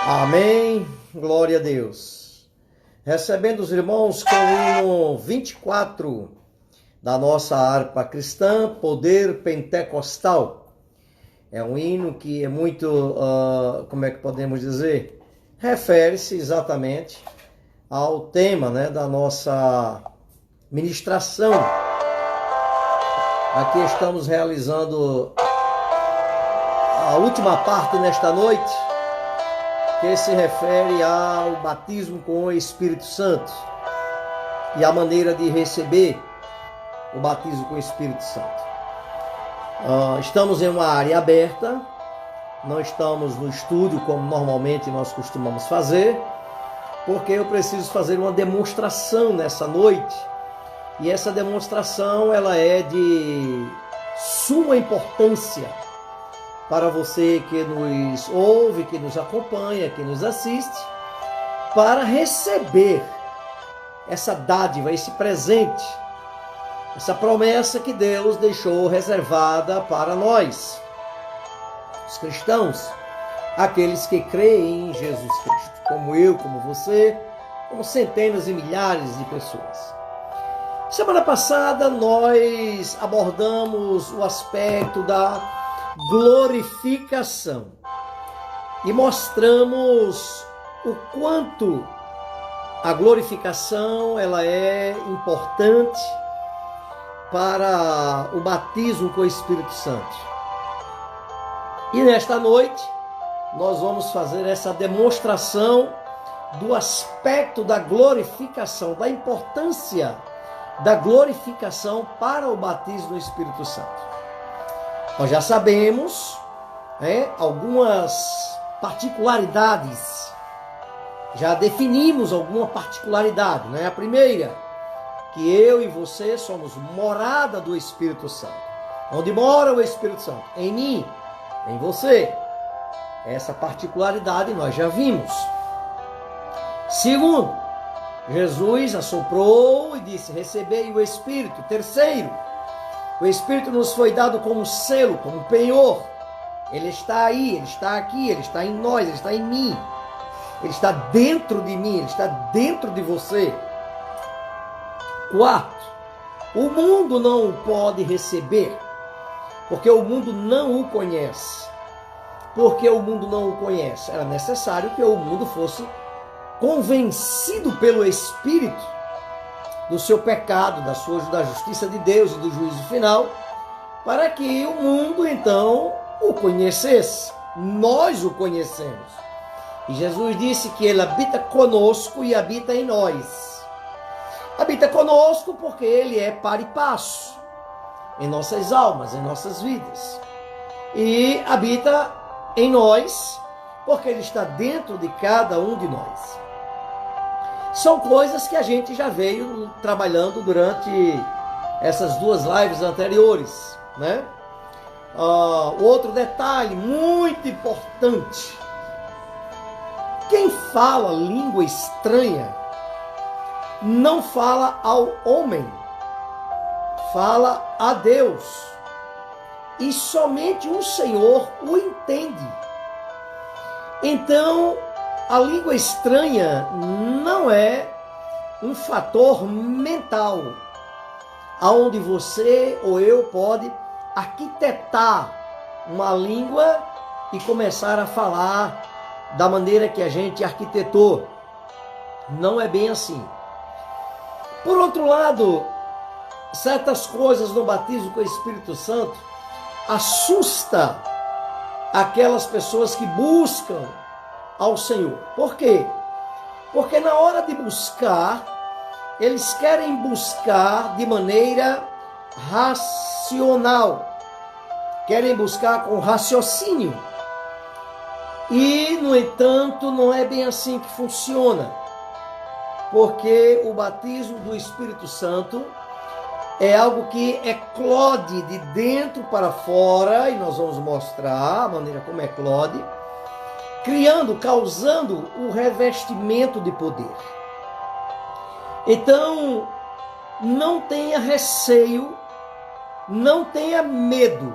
Amém, glória a Deus. Recebendo os irmãos com o hino 24 da nossa harpa cristã, Poder Pentecostal. É um hino que é muito, como é que podemos dizer? Refere-se exatamente ao tema, da nossa ministração. Aqui estamos realizando a última parte nesta noite, que se refere ao batismo com o Espírito Santo e a maneira de receber o batismo com o Espírito Santo. Estamos em uma área aberta, não estamos no estúdio como normalmente nós costumamos fazer, porque eu preciso fazer uma demonstração nessa noite, e essa demonstração ela é de suma importância para você que nos ouve, que nos acompanha, que nos assiste, para receber essa dádiva, esse presente, essa promessa que Deus deixou reservada para nós, os cristãos, aqueles que creem em Jesus Cristo, como eu, como você, como centenas e milhares de pessoas. Semana passada nós abordamos o aspecto da glorificação e mostramos o quanto a glorificação ela é importante para o batismo com o Espírito Santo. E nesta noite nós vamos fazer essa demonstração do aspecto da glorificação, da importância da glorificação para o batismo no Espírito Santo. Nós já sabemos algumas particularidades, já definimos alguma particularidade. A primeira, que eu e você somos morada do Espírito Santo. Onde mora o Espírito Santo? Em mim, em você. Essa particularidade nós já vimos. Segundo, Jesus assoprou e disse: recebei o Espírito. Terceiro, o Espírito nos foi dado como selo, como penhor. Ele está aí, Ele está aqui, Ele está em nós, Ele está em mim. Ele está dentro de mim, Ele está dentro de você. Quarto, o mundo não o pode receber, porque o mundo não o conhece. Porque o mundo não o conhece, era necessário que o mundo fosse convencido pelo Espírito do seu pecado, da justiça de Deus e do juízo final, para que o mundo então o conhecesse. Nós o conhecemos. E Jesus disse que Ele habita conosco e habita em nós. Habita conosco porque Ele é par e passo em nossas almas, em nossas vidas. E habita em nós porque Ele está dentro de cada um de nós. São coisas que a gente já veio trabalhando durante essas duas lives anteriores, Outro detalhe muito importante: quem fala língua estranha não fala ao homem, fala a Deus. E somente o Senhor o entende. Então, a língua estranha não é um fator mental, aonde você ou eu pode arquitetar uma língua e começar a falar da maneira que a gente arquitetou. Não é bem assim. Por outro lado, certas coisas no batismo com o Espírito Santo assusta aquelas pessoas que buscam ao Senhor. Por quê? Porque na hora de buscar, eles querem buscar de maneira racional. Querem buscar com raciocínio. E, no entanto, não é bem assim que funciona. Porque o batismo do Espírito Santo é algo que eclode de dentro para fora, e nós vamos mostrar a maneira como eclode, causando o revestimento de poder. Então, não tenha receio, não tenha medo,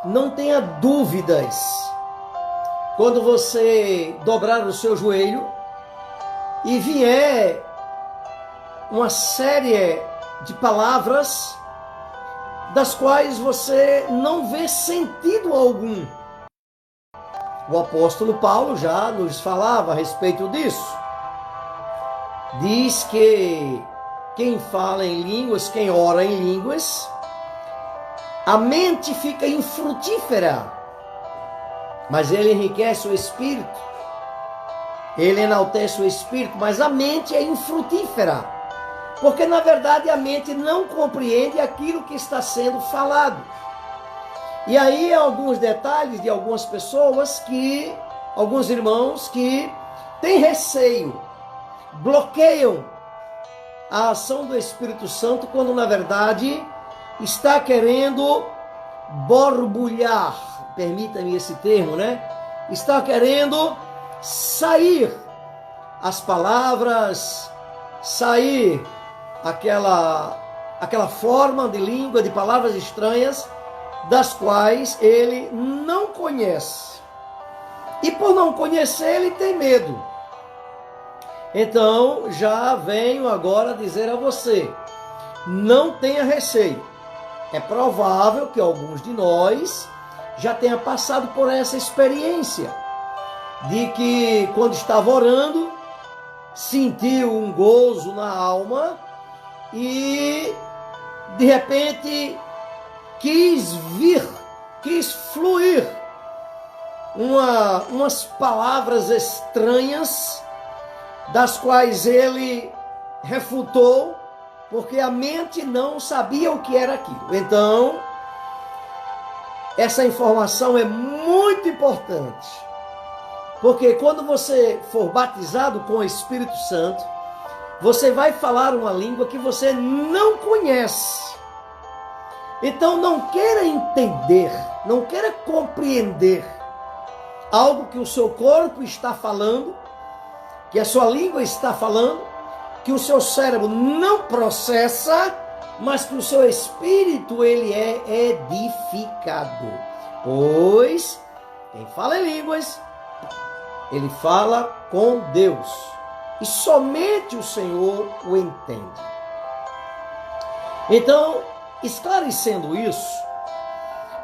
não tenha dúvidas quando você dobrar o seu joelho e vier uma série de palavras das quais você não vê sentido algum. O apóstolo Paulo já nos falava a respeito disso. Diz que quem fala em línguas, quem ora em línguas, a mente fica infrutífera, mas ele enriquece o espírito, ele enaltece o espírito, mas a mente é infrutífera, porque na verdade a mente não compreende aquilo que está sendo falado. E aí alguns detalhes de algumas pessoas alguns irmãos que têm receio, bloqueiam a ação do Espírito Santo, quando na verdade está querendo borbulhar, permita-me esse termo, né? Está querendo sair as palavras, sair aquela forma de língua, de palavras estranhas, das quais ele não conhece. E por não conhecer, ele tem medo. Então, já venho agora dizer a você, não tenha receio. É provável que alguns de nós já tenha passado por essa experiência, de que quando estava orando, sentiu um gozo na alma e de repente quis fluir umas palavras estranhas, das quais ele refutou, porque a mente não sabia o que era aquilo. Então, essa informação é muito importante, porque quando você for batizado com o Espírito Santo, você vai falar uma língua que você não conhece. Então não queira entender, não queira compreender algo que o seu corpo está falando, que a sua língua está falando, que o seu cérebro não processa, mas que o seu espírito ele é edificado. Pois quem fala em línguas, ele fala com Deus, e somente o Senhor o entende. Então, esclarecendo isso,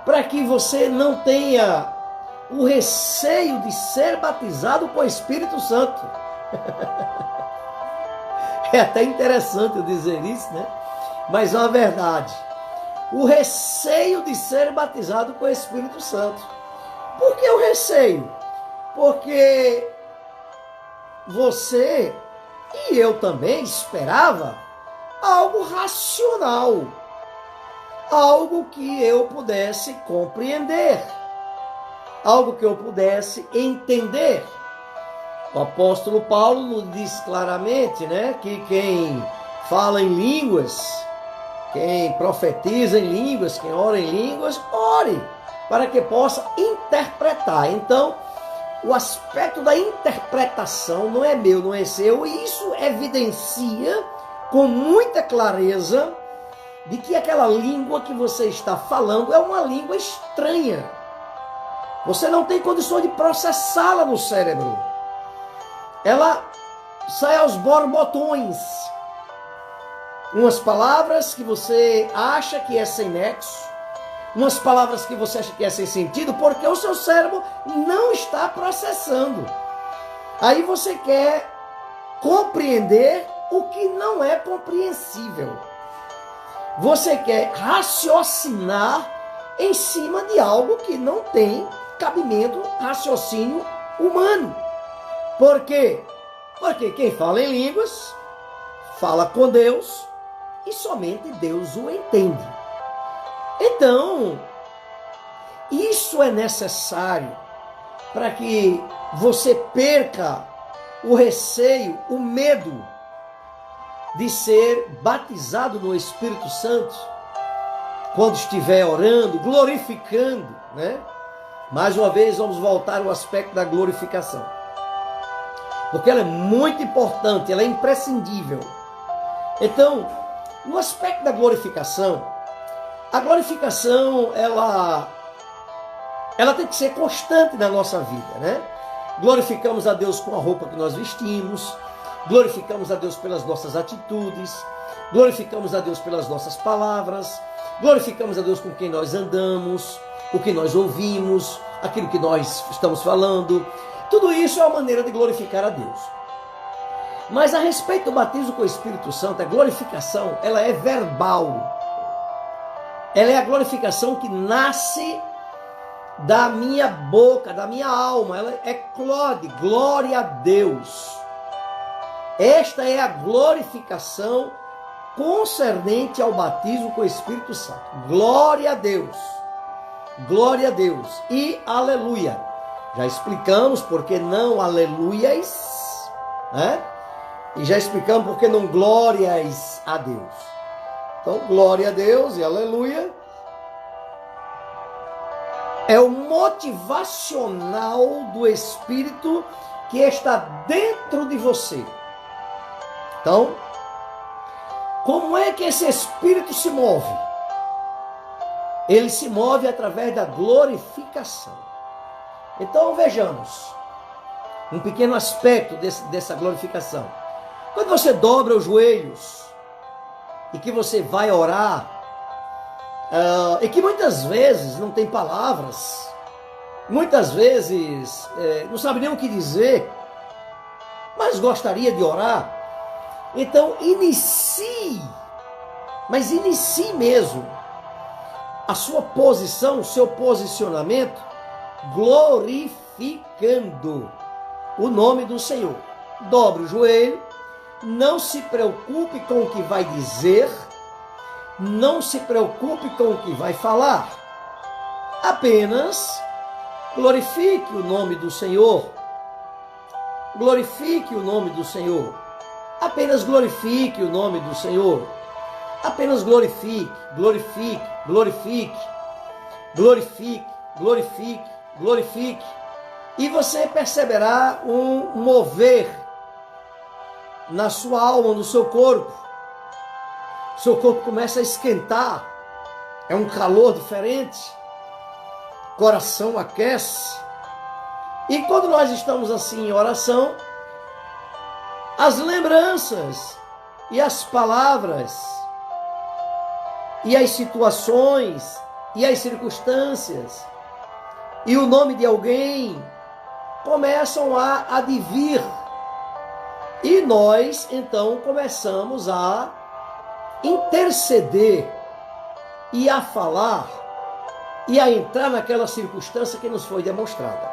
para que você não tenha o receio de ser batizado com o Espírito Santo. É até interessante eu dizer isso, né? Mas é uma verdade. O receio de ser batizado com o Espírito Santo. Por que o receio? Porque você e eu também esperava algo racional, algo que eu pudesse compreender, algo que eu pudesse entender. O apóstolo Paulo nos diz claramente, né, que quem fala em línguas, quem profetiza em línguas, quem ora em línguas, ore, para que possa interpretar. Então, o aspecto da interpretação não é meu, não é seu, e isso evidencia com muita clareza de que aquela língua que você está falando é uma língua estranha. Você não tem condições de processá-la no cérebro. Ela sai aos borbotões. Umas palavras que você acha que é sem nexo, umas palavras que você acha que é sem sentido, porque o seu cérebro não está processando. Aí você quer compreender o que não é compreensível. Você quer raciocinar em cima de algo que não tem cabimento, raciocínio humano. Por quê? Porque quem fala em línguas, fala com Deus, e somente Deus o entende. Então, isso é necessário para que você perca o receio, o medo de ser batizado no Espírito Santo, quando estiver orando, glorificando, né? Mais uma vez, vamos voltar ao aspecto da glorificação, porque ela é muito importante, ela é imprescindível. Então, no aspecto da glorificação, a glorificação, ela ela tem que ser constante na nossa vida, né? Glorificamos a Deus com a roupa que nós vestimos, glorificamos a Deus pelas nossas atitudes, glorificamos a Deus pelas nossas palavras, glorificamos a Deus com quem nós andamos, o que nós ouvimos, aquilo que nós estamos falando. Tudo isso é uma maneira de glorificar a Deus. Mas a respeito do batismo com o Espírito Santo, a glorificação, ela é verbal. Ela é a glorificação que nasce da minha boca, da minha alma. Ela é clode, glória a Deus. Esta é a glorificação concernente ao batismo com o Espírito Santo. Glória a Deus. Glória a Deus. E aleluia. Já explicamos por que não aleluias, né? E já explicamos por que não glórias a Deus. Então, glória a Deus e aleluia é o motivacional do Espírito que está dentro de você. Então, como é que esse Espírito se move? Ele se move através da glorificação. Então, vejamos um pequeno aspecto dessa glorificação. Quando você dobra os joelhos e que você vai orar, e que muitas vezes não tem palavras, muitas vezes não sabe nem o que dizer, mas gostaria de orar, então inicie mesmo a sua posição, o seu posicionamento, glorificando o nome do Senhor. Dobre o joelho, não se preocupe com o que vai dizer, não se preocupe com o que vai falar. Apenas glorifique o nome do Senhor. Glorifique o nome do Senhor. Apenas glorifique o nome do Senhor. Apenas glorifique, glorifique, glorifique, glorifique, glorifique, glorifique. E você perceberá um mover na sua alma, no seu corpo. Seu corpo começa a esquentar. É um calor diferente. Coração aquece. E quando nós estamos assim em oração, as lembranças e as palavras e as situações e as circunstâncias e o nome de alguém começam a advir. E nós, então, começamos a interceder e a falar e a entrar naquela circunstância que nos foi demonstrada.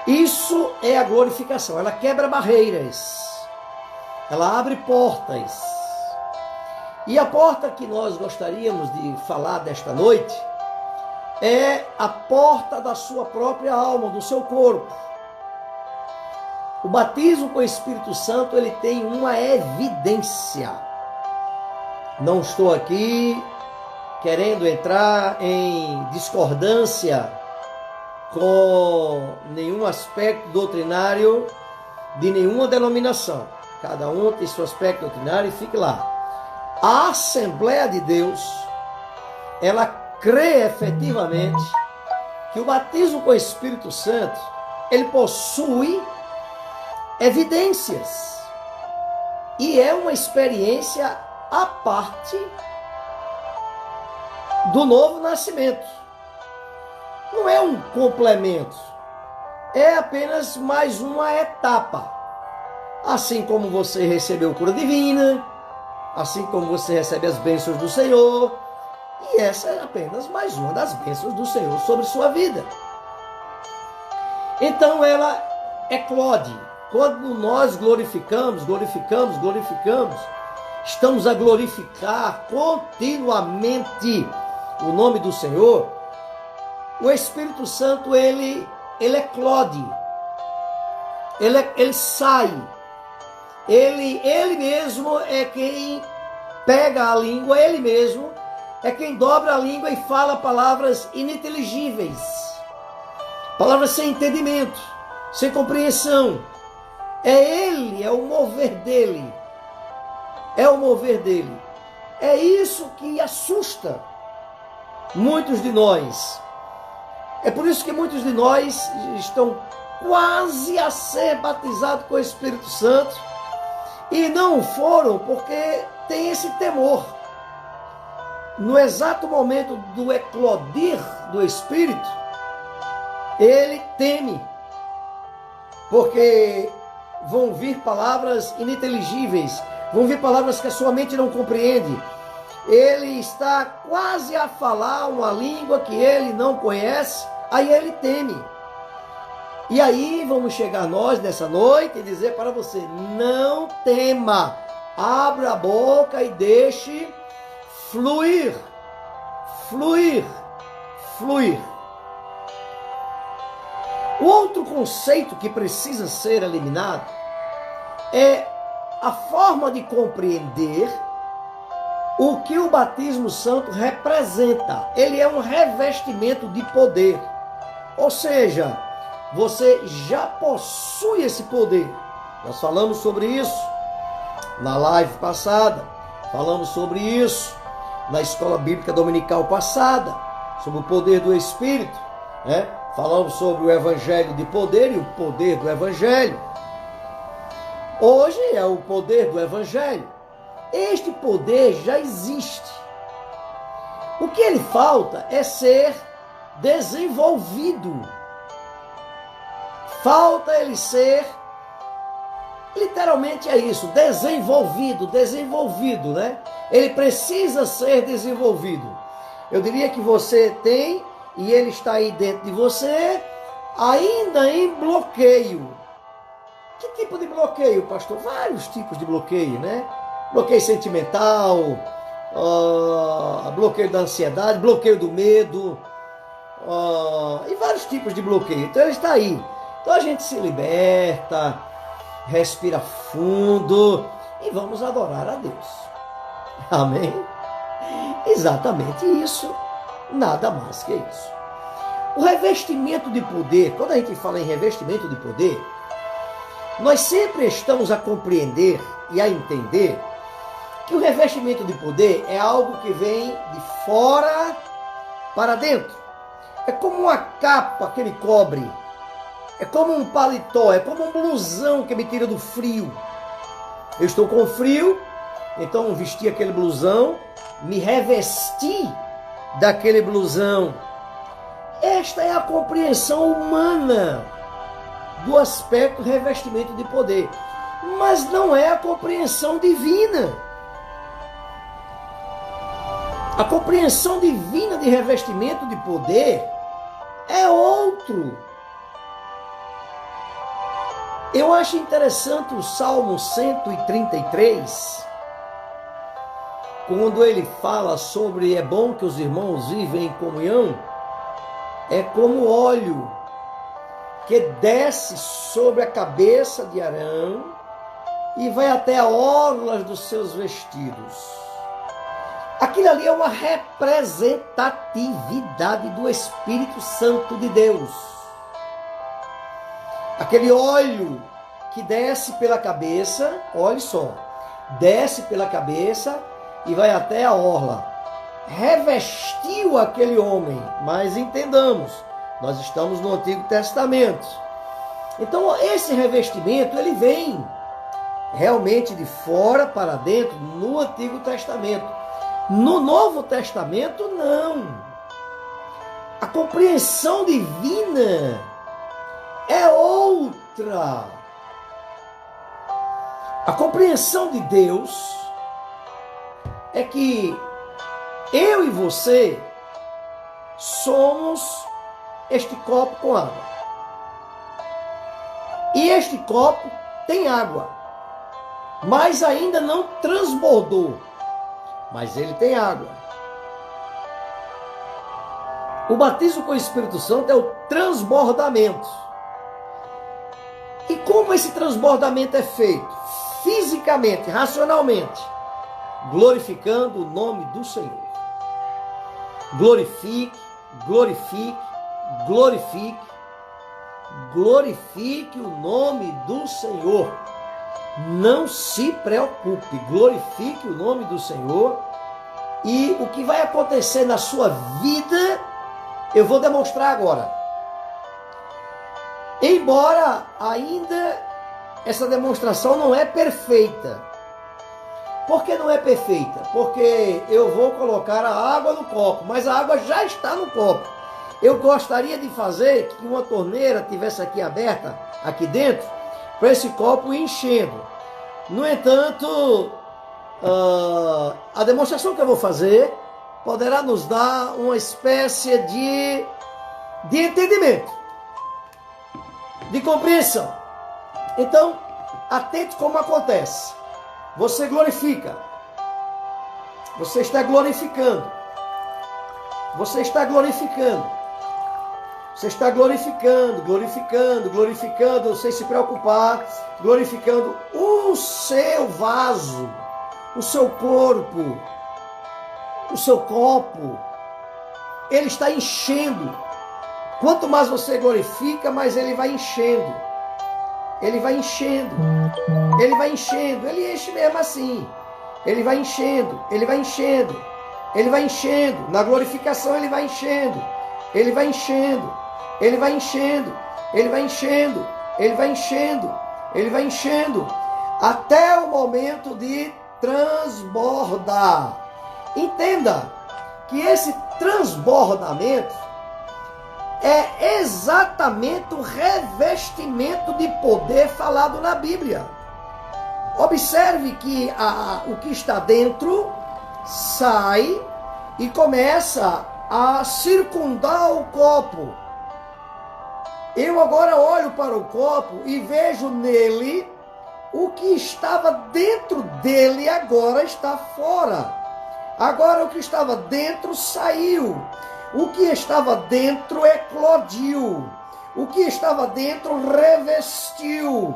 Isso é a glorificação. Ela quebra barreiras. Ela abre portas. E a porta que nós gostaríamos de falar desta noite é a porta da sua própria alma, do seu corpo. O batismo com o Espírito Santo, ele tem uma evidência. Não estou aqui querendo entrar em discordância com nenhum aspecto doutrinário de nenhuma denominação. Cada um tem seu aspecto doutrinário e fique lá. A Assembleia de Deus, ela crê efetivamente que o batismo com o Espírito Santo, ele possui evidências. E é uma experiência à parte do novo nascimento. Não é um complemento. É apenas mais uma etapa. Assim como você recebeu cura divina, assim como você recebe as bênçãos do Senhor, e essa é apenas mais uma das bênçãos do Senhor sobre sua vida. Então ela eclode. Quando nós glorificamos, estamos a glorificar continuamente o nome do Senhor, o Espírito Santo, ele eclode, ele sai, ele mesmo é quem pega a língua, ele mesmo é quem dobra a língua e fala palavras ininteligíveis, palavras sem entendimento, sem compreensão. É ele, é o mover dele. É o mover dele. É isso que assusta muitos de nós. É por isso que muitos de nós estão quase a ser batizados com o Espírito Santo e não foram porque tem esse temor. No exato momento do eclodir do Espírito, ele teme, porque vão vir palavras ininteligíveis, vão vir palavras que a sua mente não compreende. Ele está quase a falar uma língua que ele não conhece, aí ele teme. E aí vamos chegar nós nessa noite e dizer para você: não tema, abra a boca e deixe fluir, fluir, fluir. O outro conceito que precisa ser eliminado é a forma de compreender o que o batismo santo representa. Ele é um revestimento de poder. Ou seja, você já possui esse poder. Nós falamos sobre isso na live passada. Falamos sobre isso na escola bíblica dominical passada, sobre o poder do Espírito, né? Falamos sobre o evangelho de poder e o poder do evangelho. Hoje é o poder do evangelho. Este poder já existe. O que ele falta é ser desenvolvido. Falta ele ser, literalmente é isso, desenvolvido, né? Ele precisa ser desenvolvido. Eu diria que você tem, e ele está aí dentro de você, ainda em bloqueio. Que tipo de bloqueio, pastor? Vários tipos de bloqueio, né? Bloqueio sentimental, bloqueio da ansiedade, bloqueio do medo, e vários tipos de bloqueio. Então ele está aí. Então a gente se liberta, respira fundo e vamos adorar a Deus. Amém? Exatamente isso, nada mais que isso. O revestimento de poder, quando a gente fala em revestimento de poder, nós sempre estamos a compreender e a entender que o revestimento de poder é algo que vem de fora para dentro. É como uma capa que me cobre, é como um paletó, é como um blusão que me tira do frio. Eu estou com frio, então vesti aquele blusão, me revesti daquele blusão. Esta é a compreensão humana do aspecto revestimento de poder, mas não é a compreensão divina. A compreensão divina de revestimento de poder é outro. Eu acho interessante o Salmo 133, quando ele fala sobre é bom que os irmãos vivem em comunhão, é como óleo que desce sobre a cabeça de Arão e vai até a orlas dos seus vestidos. Aquilo ali é uma representatividade do Espírito Santo de Deus. Aquele óleo que desce pela cabeça, olha só, desce pela cabeça e vai até a orla. Revestiu aquele homem, mas entendamos, nós estamos no Antigo Testamento. Então esse revestimento, ele vem realmente de fora para dentro no Antigo Testamento. No Novo Testamento, não. A compreensão divina é outra. A compreensão de Deus é que eu e você somos este copo com água. E este copo tem água, mas ainda não transbordou. Mas ele tem água. O batismo com o Espírito Santo é o transbordamento. E como esse transbordamento é feito? Fisicamente, racionalmente, glorificando o nome do Senhor. Glorifique, glorifique, glorifique, glorifique o nome do Senhor. Não se preocupe, glorifique o nome do Senhor, e o que vai acontecer na sua vida Eu vou demonstrar agora. Embora ainda essa demonstração não é perfeita. Por que não é perfeita? Porque eu vou colocar a água no copo, mas a água já está no copo. Eu gostaria de fazer que uma torneira tivesse aqui aberta, aqui dentro, para esse copo ir enchendo. No entanto, a demonstração que eu vou fazer poderá nos dar uma espécie de entendimento, de compreensão. Então, atente como acontece. Você glorifica. Você está glorificando. Você está glorificando. Você está glorificando, glorificando, glorificando, sem se preocupar, glorificando o seu vaso, o seu corpo, o seu copo. Ele está enchendo. Quanto mais você glorifica, mais ele vai enchendo. Ele vai enchendo. Ele vai enchendo. Ele enche mesmo assim. Ele vai enchendo. Ele vai enchendo. Ele vai enchendo. Na glorificação ele vai enchendo. Ele vai enchendo. Ele vai enchendo. Ele vai enchendo. Ele vai enchendo. Ele vai enchendo. Até o momento de transbordar. Entenda que esse transbordamento é exatamente o revestimento de poder falado na Bíblia. Observe que o que está dentro sai e começa a circundar o copo. Eu agora olho para o copo e vejo nele o que estava dentro dele agora está fora. Agora o que estava dentro saiu. O que estava dentro eclodiu. O que estava dentro revestiu.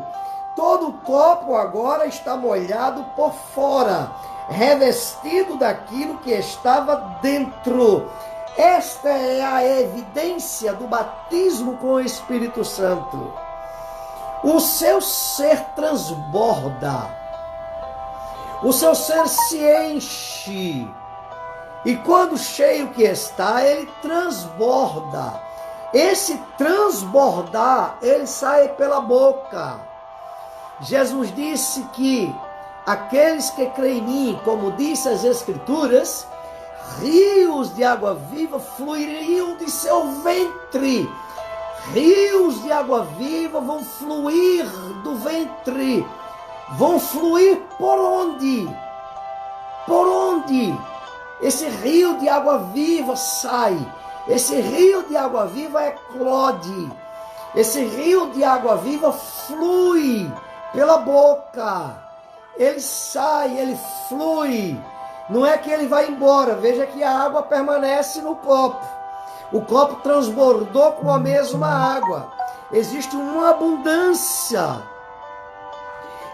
Todo o copo agora está molhado por fora, revestido daquilo que estava dentro. Esta é a evidência do batismo com o Espírito Santo. O seu ser transborda. O seu ser se enche. E quando cheio que está, ele transborda. Esse transbordar, ele sai pela boca. Jesus disse que aqueles que creem em mim, como disse as Escrituras, rios de água viva fluiriam de seu ventre. Rios de água viva vão fluir do ventre. Vão fluir por onde? Por onde? Esse rio de água viva sai. Esse rio de água viva eclode. Esse rio de água viva flui pela boca. Ele sai, ele flui. Não é que ele vai embora. Veja que a água permanece no copo. O copo transbordou com a mesma água. Existe uma abundância.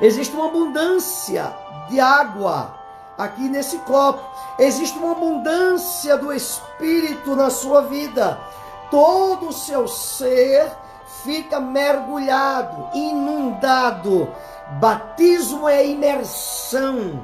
Existe uma abundância de água aqui nesse copo. Existe uma abundância do Espírito na sua vida. Todo o seu ser fica mergulhado, inundado. Batismo é imersão.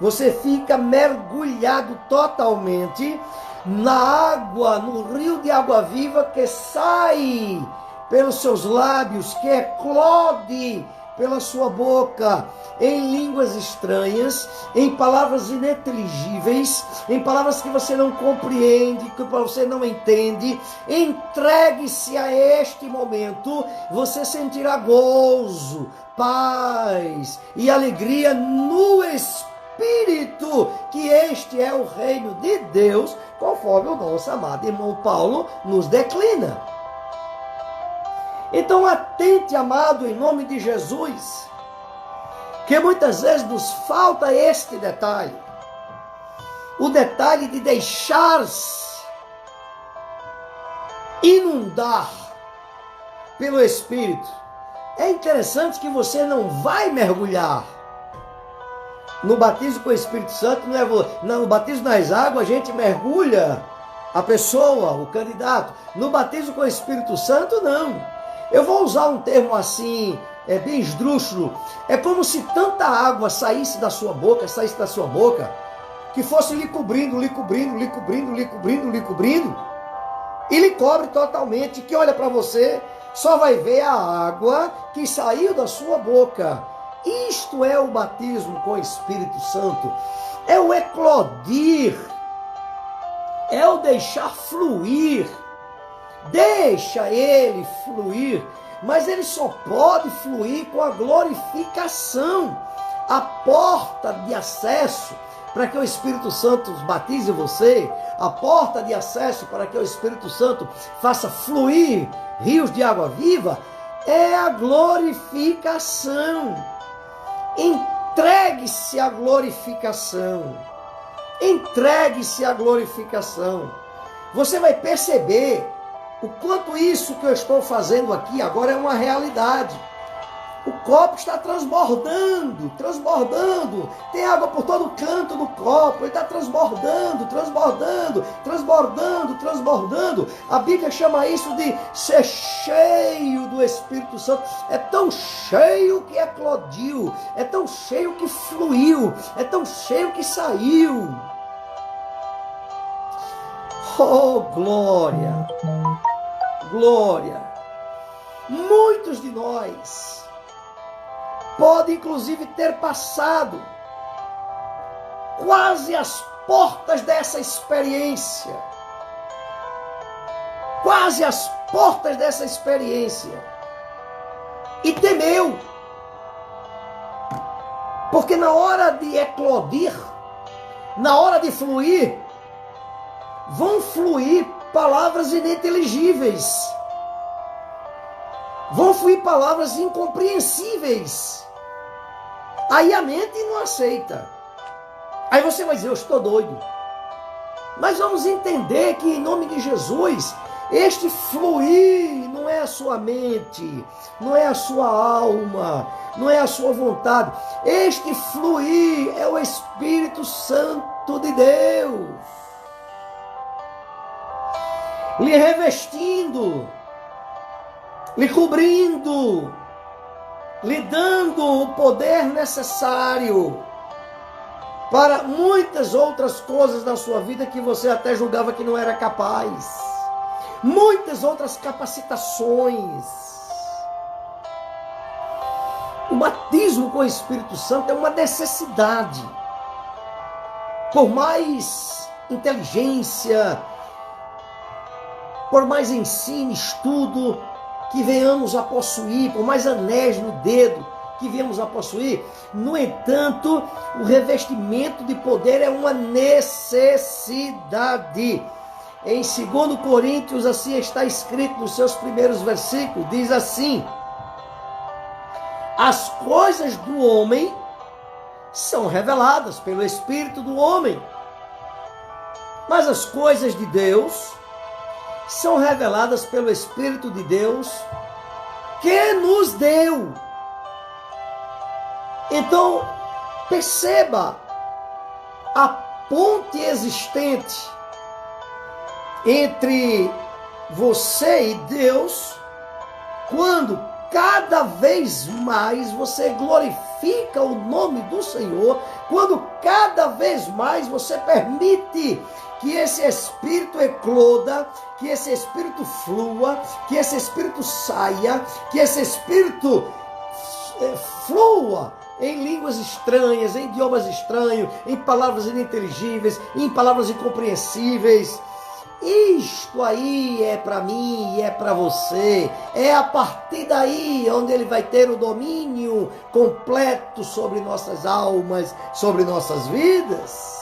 Você fica mergulhado totalmente na água, no rio de água viva que sai pelos seus lábios, que eclode pela sua boca, em línguas estranhas, em palavras ininteligíveis, em palavras que você não compreende, que você não entende. Entregue-se a este momento, você sentirá gozo, paz e alegria no Espírito, que este é o reino de Deus, conforme o nosso amado irmão Paulo nos declina. Então atente, amado, em nome de Jesus, que muitas vezes nos falta este detalhe. O detalhe de deixar-se inundar pelo Espírito. É interessante que você não vai mergulhar. No batismo com o Espírito Santo, no batismo nas águas, a gente mergulha a pessoa, o candidato. No batismo com o Espírito Santo, não. Eu vou usar um termo assim, bem esdrúxulo. É como se tanta água saísse da sua boca, que fosse lhe cobrindo, e lhe cobre totalmente, que olha para você, só vai ver a água que saiu da sua boca. Isto é o batismo com o Espírito Santo. É o eclodir, é o deixar fluir. Deixa ele fluir, mas ele só pode fluir com a glorificação. A porta de acesso para que o Espírito Santo batize você, a porta de acesso para que o Espírito Santo faça fluir rios de água viva, é a glorificação. Entregue-se à glorificação. Entregue-se à glorificação. Você vai perceber o quanto isso que eu estou fazendo aqui agora é uma realidade. O copo está transbordando, transbordando. Tem água por todo canto do copo. Ele está transbordando, transbordando, transbordando, transbordando. A Bíblia chama isso de ser cheio do Espírito Santo. É tão cheio que eclodiu. É tão cheio que fluiu. É tão cheio que saiu. Oh, glória! Glória! Muitos de nós podem inclusive ter passado quase as portas dessa experiência. Quase as portas dessa experiência. E temeu. Porque na hora de eclodir, na hora de fluir, vão fluir palavras ininteligíveis. Vão fluir palavras incompreensíveis. Aí a mente não aceita. Aí você vai dizer, eu estou doido. Mas vamos entender que em nome de Jesus, este fluir não é a sua mente, não é a sua alma, não é a sua vontade. Este fluir é o Espírito Santo de Deus. Lhe revestindo, lhe cobrindo, lhe dando o poder necessário para muitas outras coisas na sua vida que você até julgava que não era capaz. Muitas outras capacitações. O batismo com o Espírito Santo é uma necessidade. Por mais inteligência, por mais ensino, estudo que venhamos a possuir, por mais anéis no dedo que venhamos a possuir, no entanto, o revestimento de poder é uma necessidade. Em 2 Coríntios, assim está escrito nos seus primeiros versículos, diz assim: as coisas do homem são reveladas pelo Espírito do homem, mas as coisas de Deus são reveladas pelo Espírito de Deus que nos deu. Então, perceba a ponte existente entre você e Deus, quando cada vez mais você glorifica o nome do Senhor, quando cada vez mais você permite que esse Espírito ecloda, que esse Espírito flua, que esse Espírito saia, que esse Espírito flua em línguas estranhas, em idiomas estranhos, em palavras ininteligíveis, em palavras incompreensíveis. Isto aí é para mim e é para você. É a partir daí onde ele vai ter o domínio completo sobre nossas almas, sobre nossas vidas.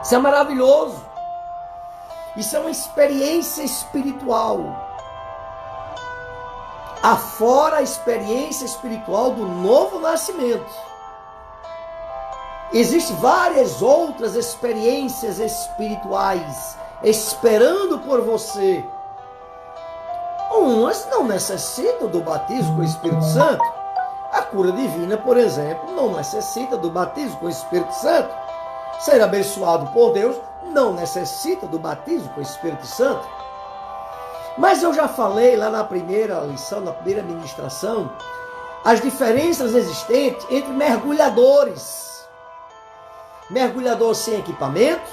Isso é maravilhoso. Isso é uma experiência espiritual. Afora a experiência espiritual do novo nascimento, existem várias outras experiências espirituais esperando por você. Umas não necessitam do batismo com o Espírito Santo. A cura divina, por exemplo, não necessita do batismo com o Espírito Santo. Ser abençoado por Deus não necessita do batismo com o Espírito Santo. Mas eu já falei lá na primeira lição, na primeira ministração, as diferenças existentes entre mergulhadores. Mergulhador sem equipamento,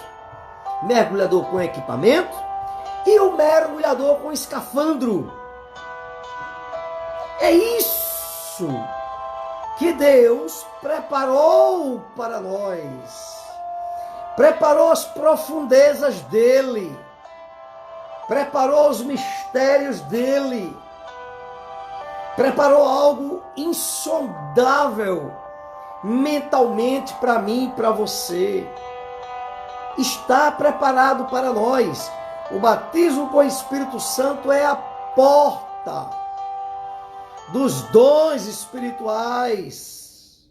mergulhador com equipamento e o mergulhador com escafandro. É isso que Deus preparou para nós. Preparou as profundezas dele. Preparou os mistérios dele. Preparou algo insondável mentalmente para mim e para você. Está preparado para nós. O batismo com o Espírito Santo é a porta dos dons espirituais.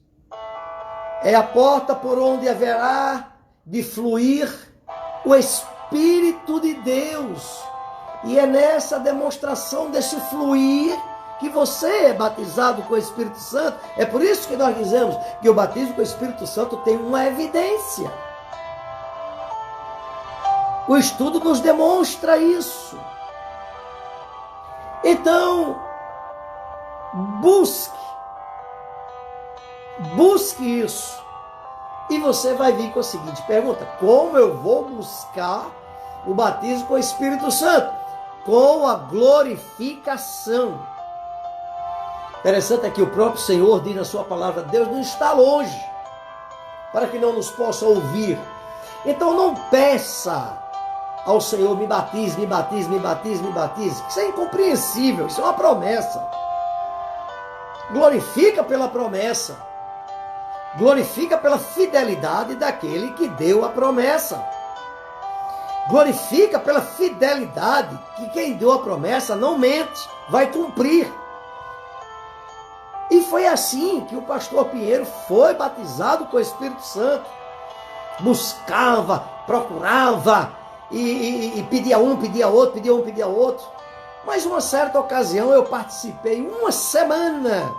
É a porta por onde haverá de fluir o Espírito de Deus. E é nessa demonstração desse fluir que você é batizado com o Espírito Santo. É por isso que nós dizemos que o batismo com o Espírito Santo tem uma evidência. O estudo nos demonstra isso. Então, busque isso. E você vai vir com a seguinte pergunta: como eu vou buscar o batismo com o Espírito Santo? Com a glorificação. Interessante é que o próprio Senhor diz na sua palavra: Deus não está longe para que não nos possa ouvir. Então não peça ao Senhor: me batize, me batize, me batize, me batize. Isso é incompreensível, isso é uma promessa. Glorifica pela promessa. Glorifica pela fidelidade daquele que deu a promessa. Glorifica pela fidelidade que quem deu a promessa não mente, vai cumprir. E foi assim que o pastor Pinheiro foi batizado com o Espírito Santo. Buscava, procurava, e pedia um, pedia outro, pedia um, pedia outro. Mas uma certa ocasião eu participei uma semana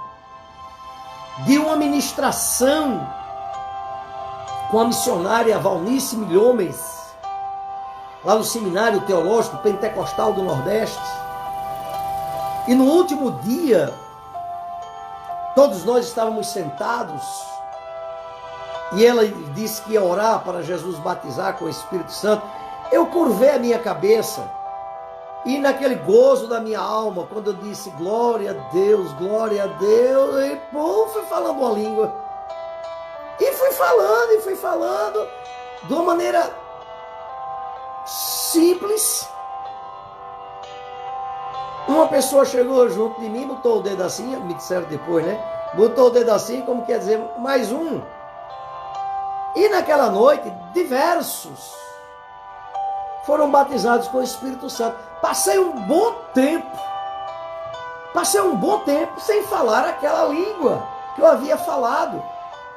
de uma ministração com a missionária Valnice Milhomes, lá no Seminário Teológico Pentecostal do Nordeste. E no último dia, todos nós estávamos sentados e ela disse que ia orar para Jesus batizar com o Espírito Santo. Eu curvei a minha cabeça e naquele gozo da minha alma, quando eu disse glória a Deus, e pô, fui falando uma língua. E fui falando de uma maneira simples. Uma pessoa chegou junto de mim, botou o dedo assim, me disseram depois, né? Botou o dedo assim, como quer dizer, mais um. E naquela noite, diversos foram batizados com o Espírito Santo. Passei um bom tempo sem falar aquela língua que eu havia falado.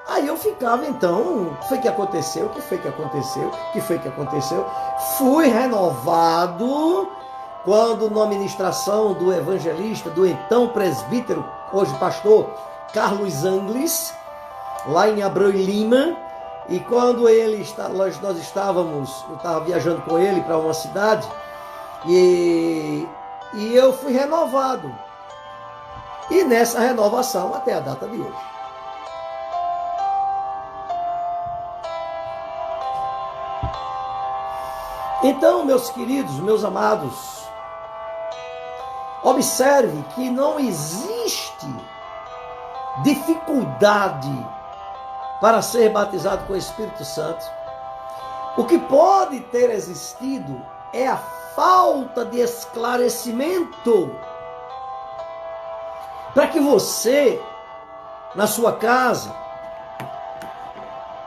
Aí eu ficava então, o que foi que aconteceu? O que foi que aconteceu? O que foi que aconteceu? Fui renovado quando na ministração do evangelista, do então presbítero, hoje pastor, Carlos Angles, lá em Abreu e Lima. E quando nós estávamos, eu estava viajando com ele para uma cidade, e eu fui renovado. E nessa renovação, até a data de hoje. Então, meus queridos, meus amados, observe que não existe dificuldade para ser batizado com o Espírito Santo. O que pode ter existido é a falta de esclarecimento para que você, na sua casa,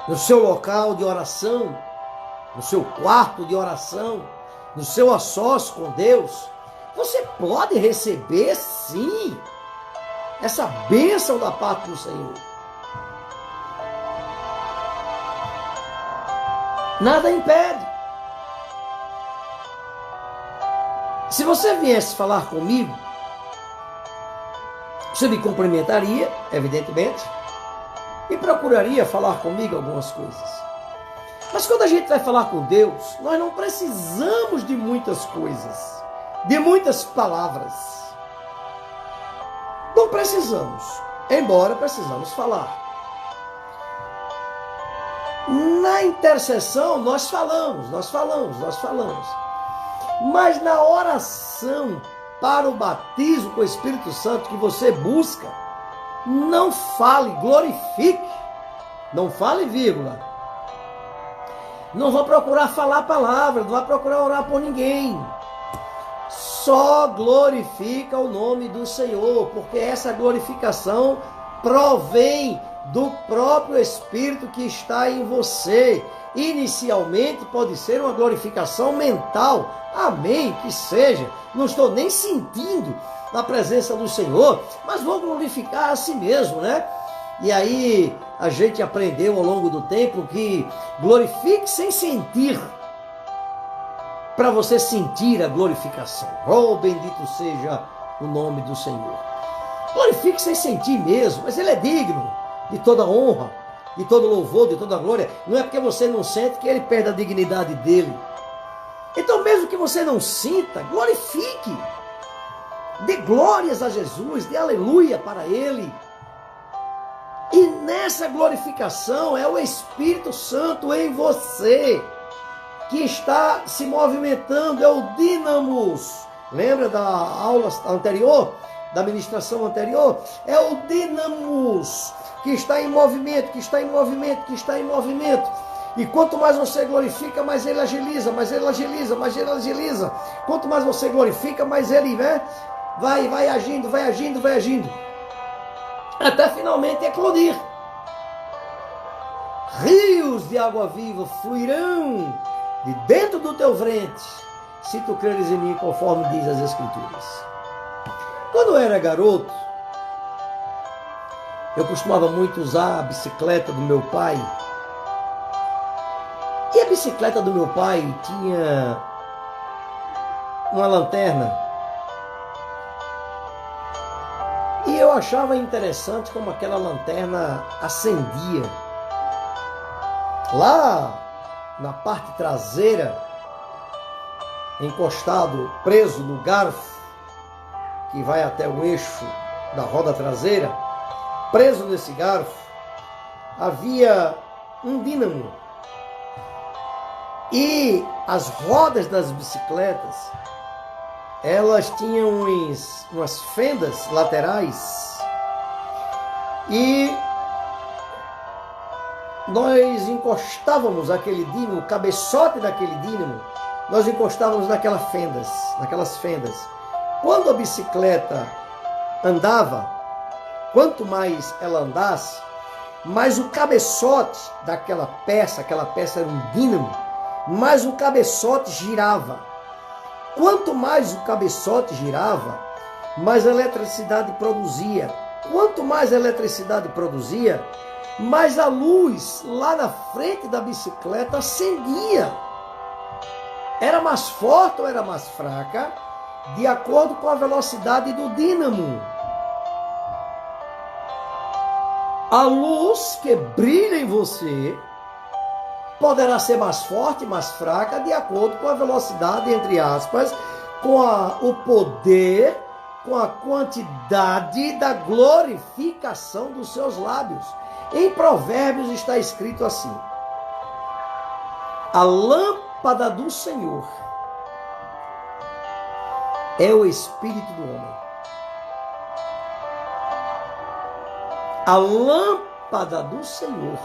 no seu local de oração, no seu quarto de oração, no seu assócio com Deus, você pode receber sim essa bênção da parte do Senhor. Nada impede. Se você viesse falar comigo, você me cumprimentaria, evidentemente, e procuraria falar comigo algumas coisas. Mas quando a gente vai falar com Deus, nós não precisamos de muitas coisas, de muitas palavras. Não precisamos, embora precisamos falar. Na intercessão nós falamos. Mas na oração para o batismo com o Espírito Santo que você busca, não fale, glorifique. Não fale, vírgula. Não vá procurar falar palavras, não vá procurar orar por ninguém. Só glorifica o nome do Senhor, porque essa glorificação provém do próprio Espírito que está em você. Inicialmente pode ser uma glorificação mental. Amém, que seja. Não estou nem sentindo a presença do Senhor, mas vou glorificar a si mesmo, né? E aí a gente aprendeu ao longo do tempo que glorifique sem sentir, para você sentir a glorificação. Oh, bendito seja o nome do Senhor. Glorifique sem sentir mesmo, mas Ele é digno de toda honra, de todo louvor, de toda glória. Não é porque você não sente que Ele perde a dignidade dele. Então, mesmo que você não sinta, glorifique. Dê glórias a Jesus, dê aleluia para Ele. E nessa glorificação é o Espírito Santo em você que está se movimentando, é o dínamos. Lembra da aula anterior, da ministração anterior? É o dínamos que está em movimento, que está em movimento, que está em movimento. E quanto mais você glorifica, mais ele agiliza, mais ele agiliza, mais ele agiliza. Quanto mais você glorifica, mais ele vai agindo, vai agindo, vai agindo. Até finalmente eclodir. Rios de água viva fluirão de dentro do teu ventre, se tu creres em mim, conforme diz as Escrituras. Quando eu era garoto, eu costumava muito usar a bicicleta do meu pai. E a bicicleta do meu pai tinha uma lanterna. E eu achava interessante como aquela lanterna acendia. Lá na parte traseira, encostado, preso no garfo, que vai até o eixo da roda traseira, preso nesse garfo, havia um dínamo. E as rodas das bicicletas, elas tinham umas fendas laterais. E nós encostávamos aquele dínamo, o cabeçote daquele dínamo, nós encostávamos naquelas fendas. Quando a bicicleta andava, quanto mais ela andasse, mais o cabeçote daquela peça, aquela peça era um dínamo, mais o cabeçote girava. Quanto mais o cabeçote girava, mais eletricidade produzia. Quanto mais eletricidade produzia, mais a luz lá na frente da bicicleta acendia. Era mais forte ou era mais fraca, de acordo com a velocidade do dínamo. A luz que brilha em você poderá ser mais forte, mais fraca, de acordo com a velocidade, entre aspas, com o poder, com a quantidade da glorificação dos seus lábios. Em Provérbios está escrito assim: a lâmpada do Senhor é o espírito do homem. A lâmpada do Senhor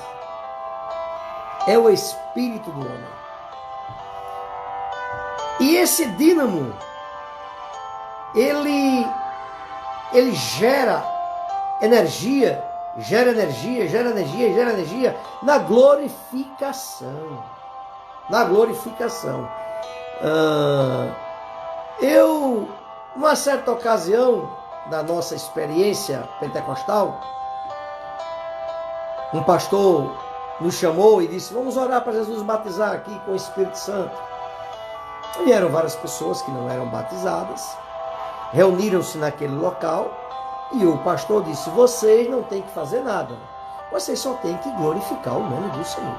é o espírito do homem. E esse dínamo, ele gera energia na glorificação. Eu, numa certa ocasião da nossa experiência pentecostal, um pastor nos chamou e disse: vamos orar para Jesus batizar aqui com o Espírito Santo. E eram várias pessoas que não eram batizadas, reuniram-se naquele local e o pastor disse: vocês não têm que fazer nada, vocês só têm que glorificar o nome do Senhor.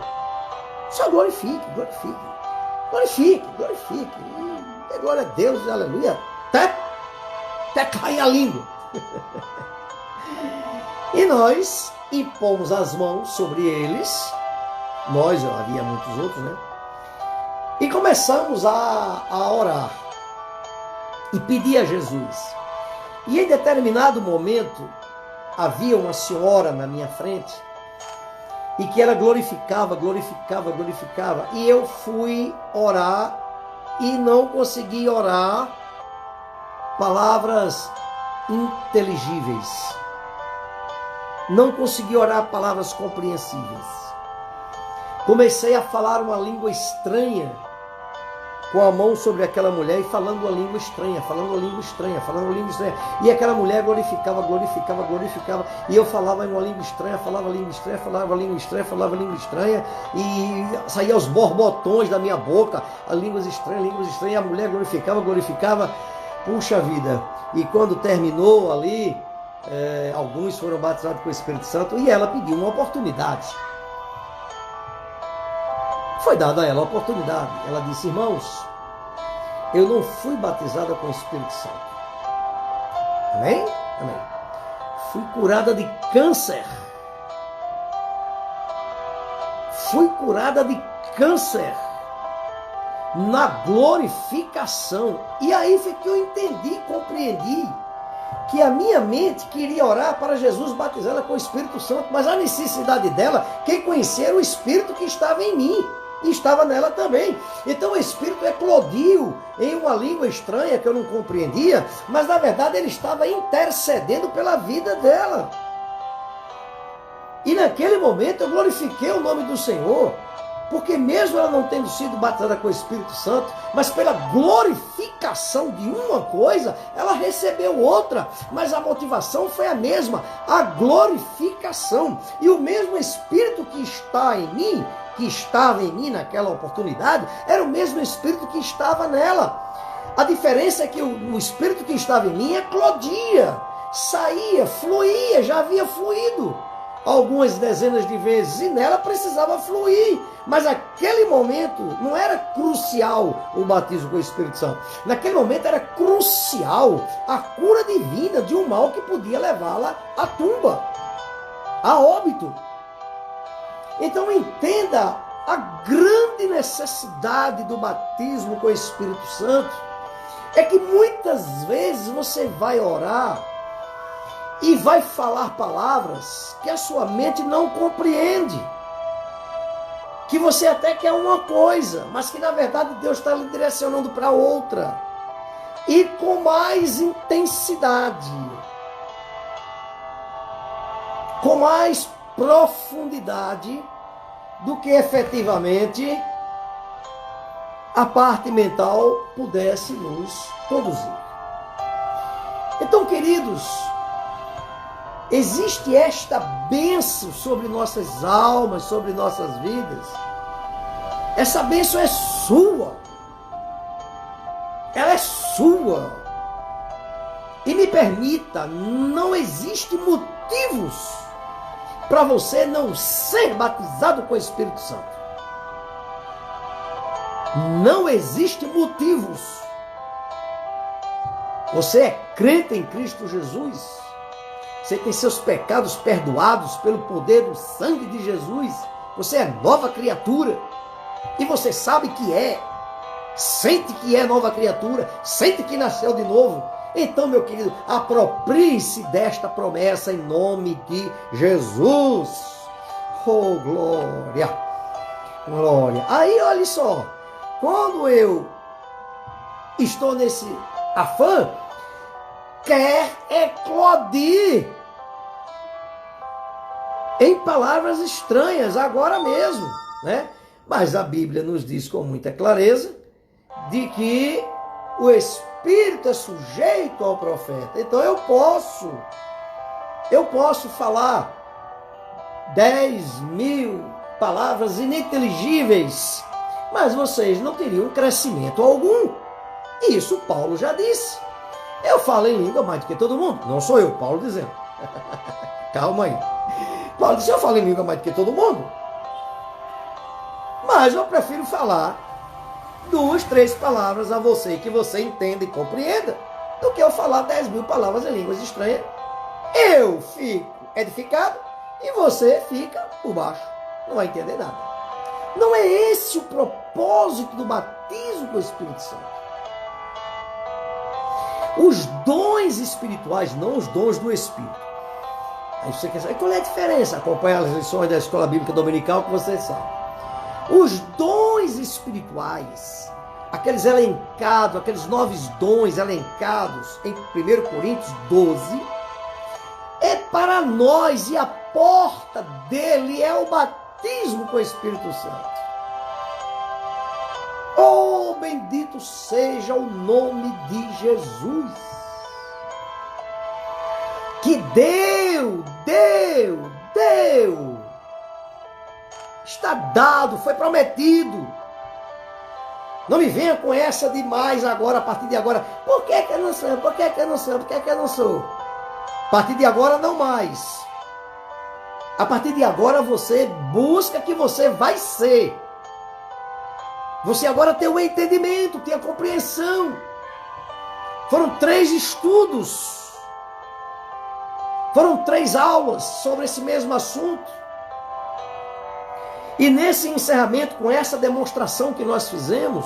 Só glorifique. E dê glória a Deus, aleluia, até cair a língua. E nós impomos as mãos sobre eles Nós, havia muitos outros, né? E começamos a orar e pedir a Jesus. E em determinado momento, havia uma senhora na minha frente e que ela glorificava. E eu fui orar e não consegui orar palavras inteligíveis. Não consegui orar palavras compreensíveis. Comecei a falar uma língua estranha, com a mão sobre aquela mulher e falando uma língua estranha. E aquela mulher glorificava. E eu falava em uma língua estranha, falava língua estranha. E saía os borbotões da minha boca, línguas estranhas. E a mulher glorificava. Puxa vida. E quando terminou ali, alguns foram batizados com o Espírito Santo e ela pediu uma oportunidade. Foi dada a ela a oportunidade. Ela disse: irmãos, eu não fui batizada com o Espírito Santo. Amém? Amém. Fui curada de câncer. Na glorificação. E aí foi que eu entendi, compreendi que a minha mente queria orar para Jesus batizá-la com o Espírito Santo, mas a necessidade dela, quem conhecia era o Espírito que estava em mim. E estava nela também. Então o Espírito eclodiu em uma língua estranha que eu não compreendia, mas na verdade ele estava intercedendo pela vida dela. E naquele momento eu glorifiquei o nome do Senhor, porque mesmo ela não tendo sido batizada com o Espírito Santo, mas pela glorificação de uma coisa, ela recebeu outra, mas a motivação foi a mesma, a glorificação. E o mesmo Espírito que está em mim, que estava em mim naquela oportunidade, era o mesmo Espírito que estava nela. A diferença é que o Espírito que estava em mim eclodia, saía, fluía, já havia fluído algumas dezenas de vezes, e nela precisava fluir. Mas naquele momento não era crucial o batismo com o Espírito Santo. Naquele momento era crucial a cura divina de um mal que podia levá-la à tumba, a óbito. Então entenda a grande necessidade do batismo com o Espírito Santo. É que muitas vezes você vai orar e vai falar palavras que a sua mente não compreende. Que você até quer uma coisa, mas que na verdade Deus está lhe direcionando para outra. E com mais intensidade, com mais profundidade do que efetivamente a parte mental pudesse nos conduzir. Então, queridos, existe esta bênção sobre nossas almas, sobre nossas vidas. Essa bênção é sua. Ela é sua. E me permita, não existe motivos para você não ser batizado com o Espírito Santo. Não existe motivos. Você é crente em Cristo Jesus. Você tem seus pecados perdoados pelo poder do sangue de Jesus. Você é nova criatura. E você sabe que é. Sente que é nova criatura. Sente que nasceu de novo. Então, meu querido, aproprie-se desta promessa em nome de Jesus. Oh, glória. Glória. Aí, olha só. Quando eu estou nesse afã, quer eclodir em palavras estranhas, agora mesmo, né? Mas a Bíblia nos diz com muita clareza de que o Espírito é sujeito ao profeta. Então eu posso falar 10.000 palavras ininteligíveis, mas vocês não teriam crescimento algum. Isso Paulo já disse. Eu falo em língua mais do que todo mundo. Não sou eu, Paulo dizendo. Calma aí. Paulo disse, eu falo em língua mais do que todo mundo. Mas eu prefiro falar 2, 3 palavras a você que você entenda e compreenda, do que eu falar 10.000 palavras em línguas estranhas. Eu fico edificado e você fica por baixo. Não vai entender nada. Não é esse o propósito do batismo com o Espírito Santo. Os dons espirituais, não os dons do Espírito. Aí você quer saber qual é a diferença? Acompanha as lições da Escola Bíblica Dominical que você sabe. Os dons espirituais, aqueles elencados, aqueles 9 dons elencados em 1 Coríntios 12, é para nós e a porta dele é o batismo com o Espírito Santo. Oh, bendito seja o nome de Jesus. Que deu. Está dado, foi prometido. Não me venha com essa demais agora, a partir de agora. Por que eu não sou? Por que eu não sou? Por que eu não sou? A partir de agora não mais. A partir de agora você busca que você vai ser. Você agora tem o entendimento, tem a compreensão. Foram 3 estudos. Foram 3 aulas sobre esse mesmo assunto. E nesse encerramento, com essa demonstração que nós fizemos,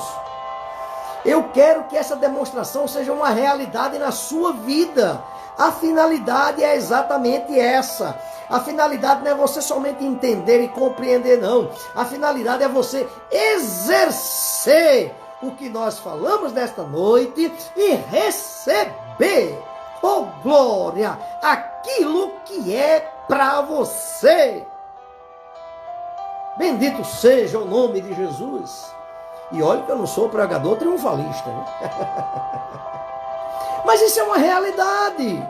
eu quero que essa demonstração seja uma realidade na sua vida. A finalidade é exatamente essa. A finalidade não é você somente entender e compreender, não. A finalidade é você exercer o que nós falamos nesta noite e receber, oh glória, aquilo que é para você. Bendito seja o nome de Jesus. E olha que eu não sou pregador triunfalista, né? Mas isso é uma realidade.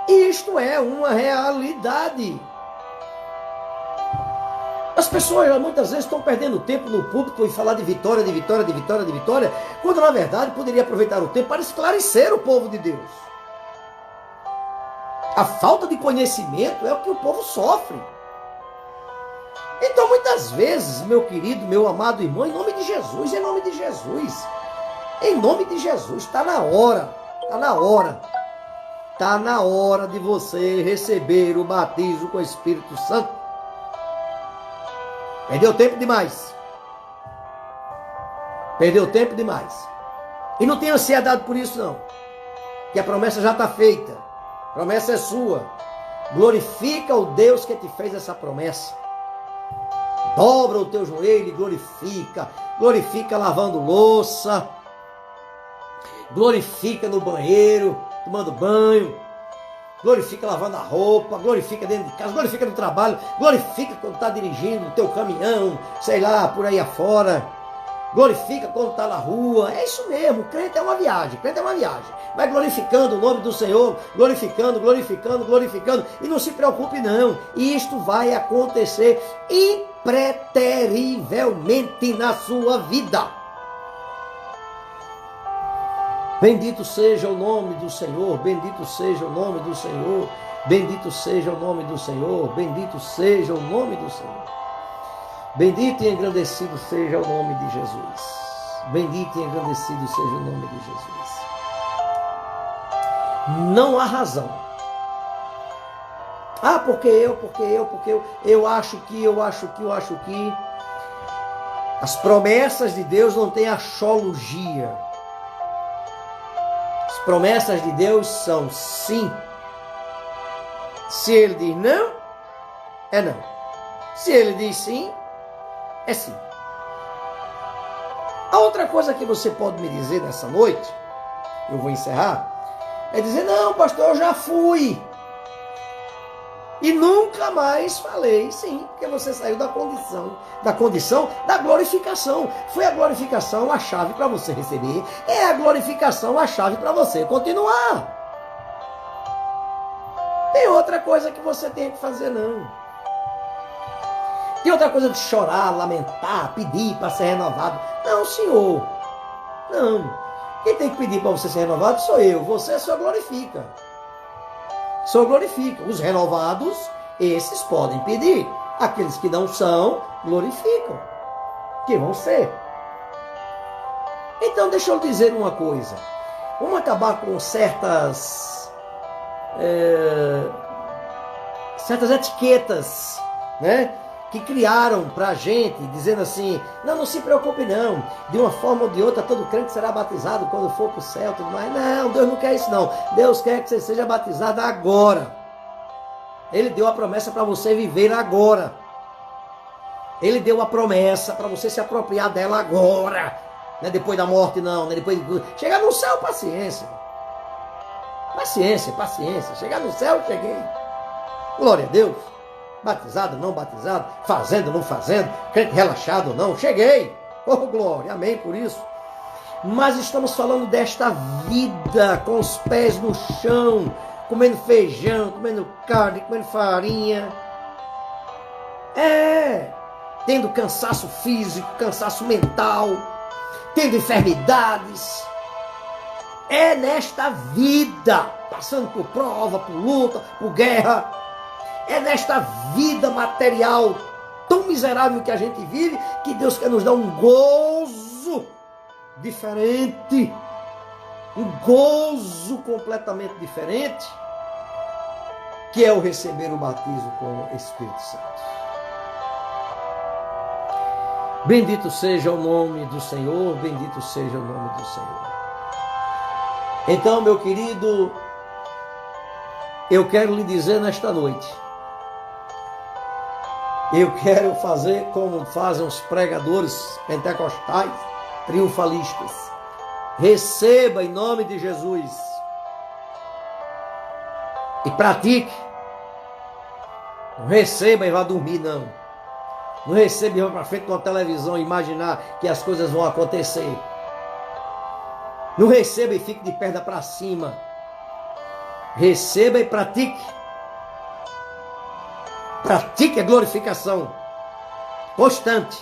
Isto é uma realidade. As pessoas muitas vezes estão perdendo tempo no púlpito e falar de vitória, quando na verdade poderia aproveitar o tempo para esclarecer o povo de Deus. A falta de conhecimento é o que o povo sofre. Então muitas vezes, meu querido, meu amado irmão, em nome de Jesus, está na hora de você receber o batismo com o Espírito Santo. Perdeu tempo demais. E não tenha ansiedade por isso não, que a promessa já está feita, a promessa é sua. Glorifica o Deus que te fez essa promessa. Dobra o teu joelho e glorifica lavando louça, glorifica no banheiro, tomando banho, glorifica lavando a roupa, glorifica dentro de casa, glorifica no trabalho, glorifica quando está dirigindo o teu caminhão, sei lá, por aí afora, glorifica quando está na rua. É isso mesmo, crente é uma viagem, vai glorificando o nome do Senhor, glorificando, e não se preocupe não, isto vai acontecer impreterivelmente na sua vida. Bendito seja o nome do Senhor, bendito seja o nome do Senhor, bendito seja o nome do Senhor, bendito seja o nome do Senhor. Bendito e engrandecido seja o nome de Jesus. Bendito e engrandecido seja o nome de Jesus. Não há razão. Ah, porque eu acho que. As promessas de Deus não têm axiologia. As promessas de Deus são sim. Se Ele diz não, é não. Se Ele diz sim, é sim. A outra coisa que você pode me dizer nessa noite, eu vou encerrar, é dizer, não, pastor, eu já fui. E nunca mais falei, sim, porque você saiu da condição da glorificação. Foi a glorificação a chave para você receber, é a glorificação a chave para você continuar. Tem outra coisa que você tem que fazer, não. Tem outra coisa de chorar, lamentar, pedir para ser renovado. Não, senhor. Não. Quem tem que pedir para você ser renovado sou eu. Você só glorifica. Só glorifica. Os renovados, esses podem pedir. Aqueles que não são, glorificam. Que vão ser. Então, deixa eu dizer uma coisa. Vamos acabar com certas etiquetas, né? que criaram para a gente, dizendo assim, não se preocupe não, de uma forma ou de outra, todo crente será batizado quando for para o céu, tudo mais. Não, Deus não quer isso não. Deus quer que você seja batizado agora. Ele deu a promessa para você viver agora. Ele deu a promessa para você se apropriar dela agora. Não é depois da morte não, não é depois de... Chegar no céu, paciência. Paciência. Chegar no céu, cheguei. Glória a Deus. Batizado, não batizado, fazendo, não fazendo, crente relaxado ou não, cheguei. Oh, glória, amém por isso. Mas estamos falando desta vida com os pés no chão, comendo feijão, comendo carne, comendo farinha. Tendo cansaço físico, cansaço mental, tendo enfermidades. É nesta vida, passando por prova, por luta, por guerra. É nesta vida material tão miserável que a gente vive, que Deus quer nos dar um gozo diferente, um gozo completamente diferente, que é o receber o batismo com o Espírito Santo. Bendito seja o nome do Senhor, bendito seja o nome do Senhor. Então, meu querido, eu quero lhe dizer nesta noite, eu quero fazer como fazem os pregadores pentecostais, triunfalistas. Receba em nome de Jesus e pratique. Não receba e vá dormir, não. Não receba e vá para frente com a televisão e imaginar que as coisas vão acontecer. Não receba e fique de perna para cima. Receba e pratique. Pratique a glorificação constante.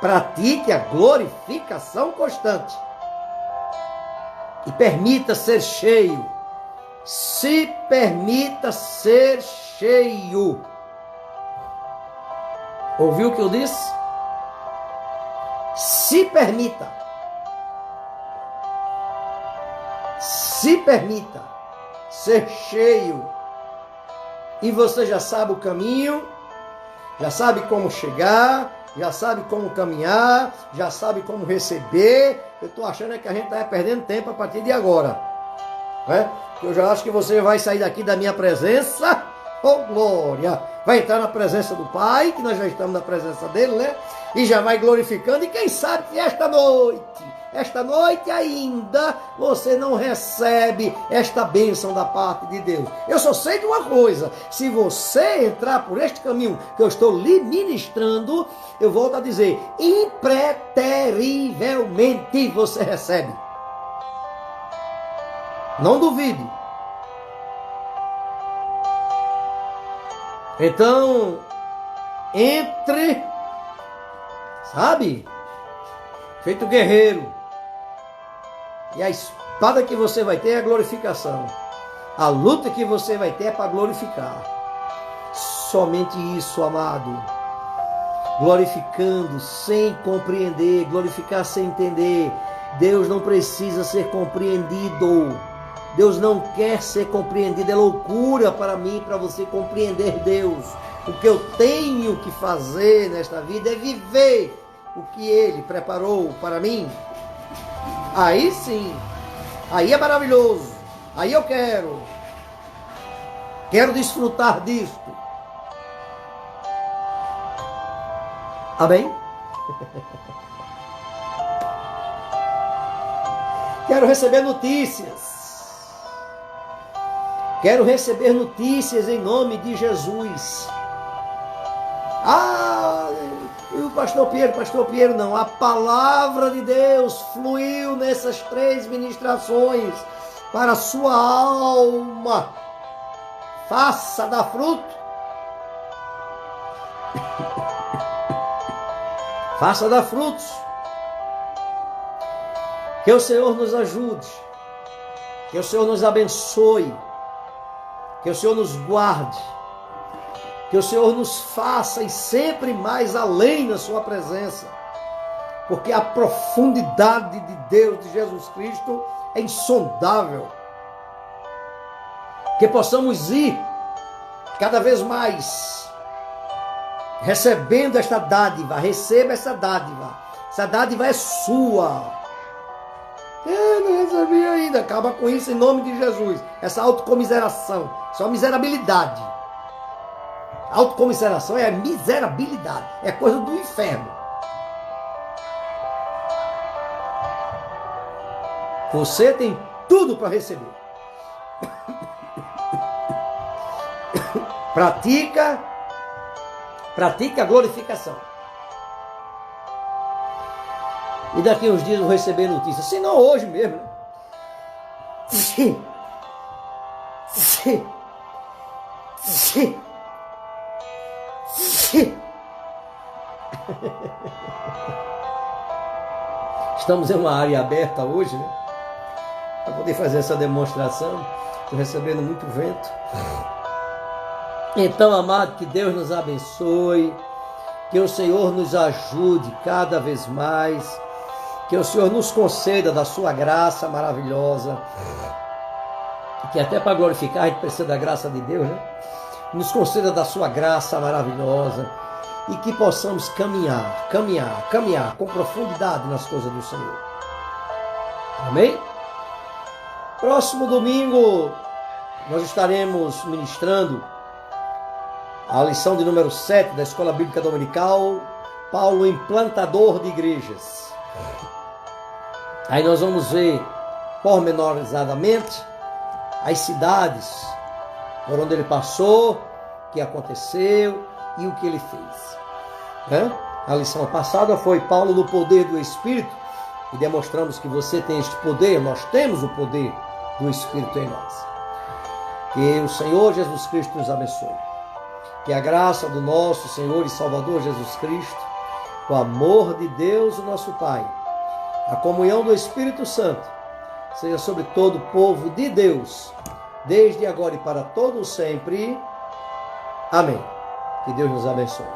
Pratique a glorificação constante. E permita ser cheio. Se permita ser cheio. Ouviu o que eu disse? Se permita. Se permita ser cheio. E você já sabe o caminho, já sabe como chegar, já sabe como caminhar, já sabe como receber. Eu estou achando que a gente está perdendo tempo a partir de agora. Né? Eu já acho que você vai sair daqui da minha presença, oh glória, vai entrar na presença do Pai, que nós já estamos na presença dele, né? E já vai glorificando, e quem sabe que esta noite ainda você não recebe esta bênção da parte de Deus. Eu só sei de uma coisa, se você entrar por este caminho que eu estou lhe ministrando, eu volto a dizer, impreterivelmente você recebe. Não duvide. Então, entre, sabe, feito guerreiro. E a espada que você vai ter é a glorificação. A luta que você vai ter é para glorificar. Somente isso, amado. Glorificando sem compreender, glorificar sem entender. Deus não precisa ser compreendido. Deus não quer ser compreendido. É loucura para mim, para você compreender Deus. O que eu tenho que fazer nesta vida é viver o que Ele preparou para mim. Aí sim, aí é maravilhoso, aí eu quero desfrutar disto. Amém? Quero receber notícias em nome de Jesus. E o pastor Pierre não, a palavra de Deus fluiu nessas 3 ministrações para a sua alma. Faça dar fruto. Faça dar frutos. Que o Senhor nos ajude. Que o Senhor nos abençoe. Que o Senhor nos guarde. Que o Senhor nos faça e sempre mais além na sua presença. Porque a profundidade de Deus, de Jesus Cristo, é insondável. Que possamos ir cada vez mais recebendo esta dádiva, receba essa dádiva. Essa dádiva é sua. Eu não recebi ainda. Acaba com isso em nome de Jesus. Essa autocomiseração, essa miserabilidade. Autocomiseração é miserabilidade, é coisa do inferno. Você tem tudo para receber. Pratica a glorificação. E daqui uns dias eu vou receber notícia. Se não hoje mesmo. Né? Estamos em uma área aberta hoje, né? Para poder fazer essa demonstração. Estou recebendo muito vento. Então, amado, que Deus nos abençoe, que o Senhor nos ajude cada vez mais, que o Senhor nos conceda da sua graça maravilhosa, que até para glorificar a gente precisa da graça de Deus, né? Nos conceda da sua graça maravilhosa e que possamos caminhar com profundidade nas coisas do Senhor. Amém? Próximo domingo nós estaremos ministrando a lição de número 7 da Escola Bíblica Dominical, Paulo, implantador de igrejas. Aí nós vamos ver pormenorizadamente as cidades por onde ele passou, o que aconteceu e o que ele fez. A lição passada foi Paulo no poder do Espírito e demonstramos que você tem este poder, nós temos o poder do Espírito em nós. Que o Senhor Jesus Cristo nos abençoe. Que a graça do nosso Senhor e Salvador Jesus Cristo, o amor de Deus, o nosso Pai, a comunhão do Espírito Santo, seja sobre todo o povo de Deus, desde agora e para todo sempre. Amém. Que Deus nos abençoe.